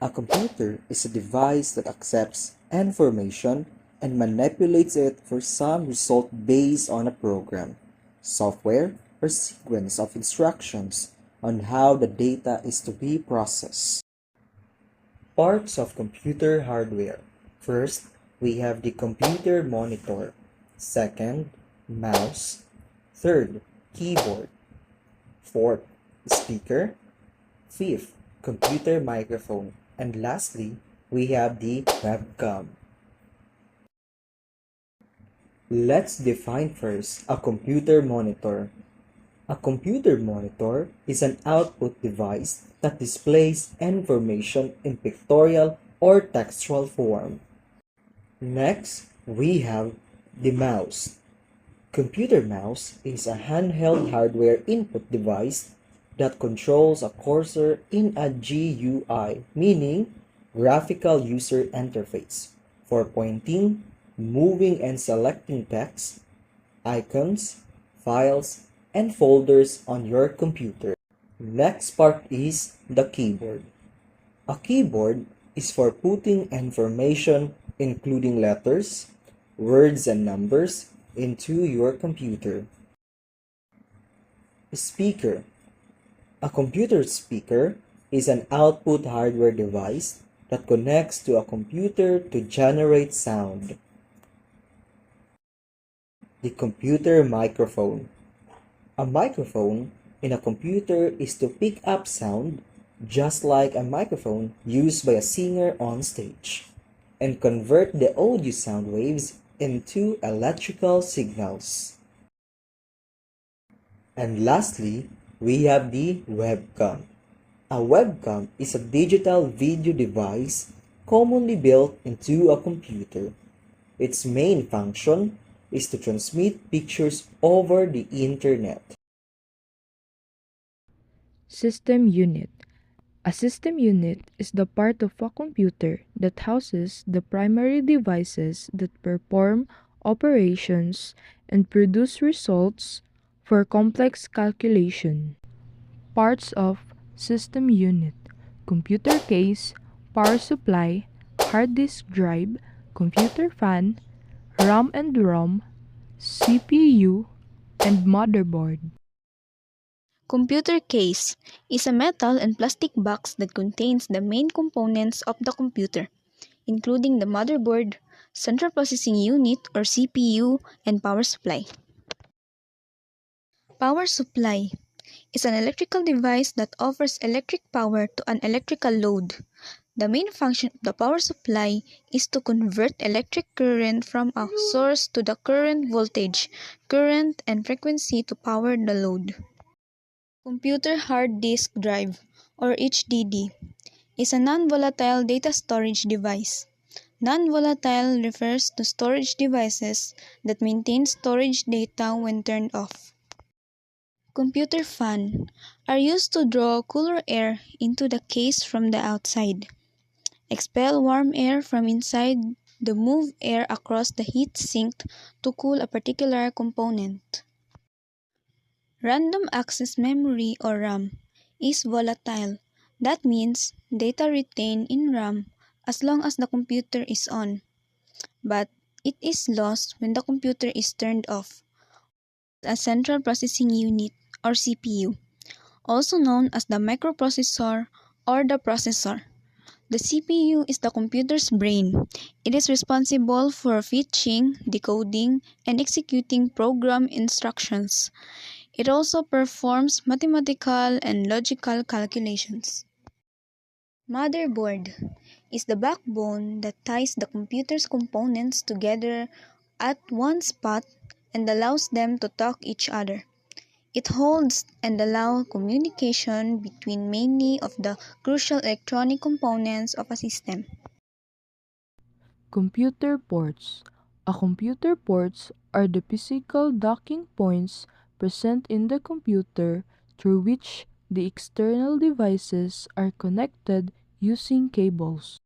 A computer is a device that accepts information and manipulates it for some result based on a program, software, or sequence of instructions on how the data is to be processed. Parts of computer hardware. First, we have the computer monitor. Second, mouse. Third, keyboard. Fourth, speaker. Fifth, computer microphone. And lastly, we have the webcam. Let's define first a computer monitor. A computer monitor is an output device that displays information in pictorial or textual form. Next, we have the mouse. Computer mouse is a handheld hardware input device that controls a cursor in a GUI, meaning graphical user interface, for pointing, moving and selecting text, icons, files, and folders on your computer. Next part is the keyboard. A keyboard is for putting information, including letters, words, and numbers, into your computer. Speaker. A computer speaker is an output hardware device that connects to a computer to generate sound. The computer microphone. A microphone in a computer is to pick up sound just like a microphone used by a singer on stage and convert the audio sound waves into electrical signals. And lastly, we have the webcam. A webcam is a digital video device commonly built into a computer. Its main function is to transmit pictures over the internet. System unit. A system unit is the part of a computer that houses the primary devices that perform operations and produce results for complex calculation. Parts of system unit: computer case, power supply, hard disk drive, computer fan, RAM and ROM, CPU, and motherboard. Computer case is a metal and plastic box that contains the main components of the computer, including the motherboard, central processing unit or CPU, and power supply. Power supply is an electrical device that offers electric power to an electrical load. The main function of the power supply is to convert electric current from a source to the current voltage, current, and frequency to power the load. Computer hard disk drive, or HDD, is a non-volatile data storage device. Non-volatile refers to storage devices that maintain storage data when turned off. Computer fan are used to draw cooler air into the case from the outside, expel warm air from inside, to move air across the heat sink to cool a particular component. Random access memory or RAM is volatile. That means data retained in RAM as long as the computer is on, but it is lost when the computer is turned off. A central processing unit or CPU, also known as the microprocessor or the processor. The CPU is the computer's brain. It is responsible for fetching, decoding, and executing program instructions. It also performs mathematical and logical calculations. Motherboard is the backbone that ties the computer's components together at one spot and allows them to talk each other. It holds and allows communication between many of the crucial electronic components of a system. Computer ports. A computer ports are the physical docking points present in the computer through which the external devices are connected using cables.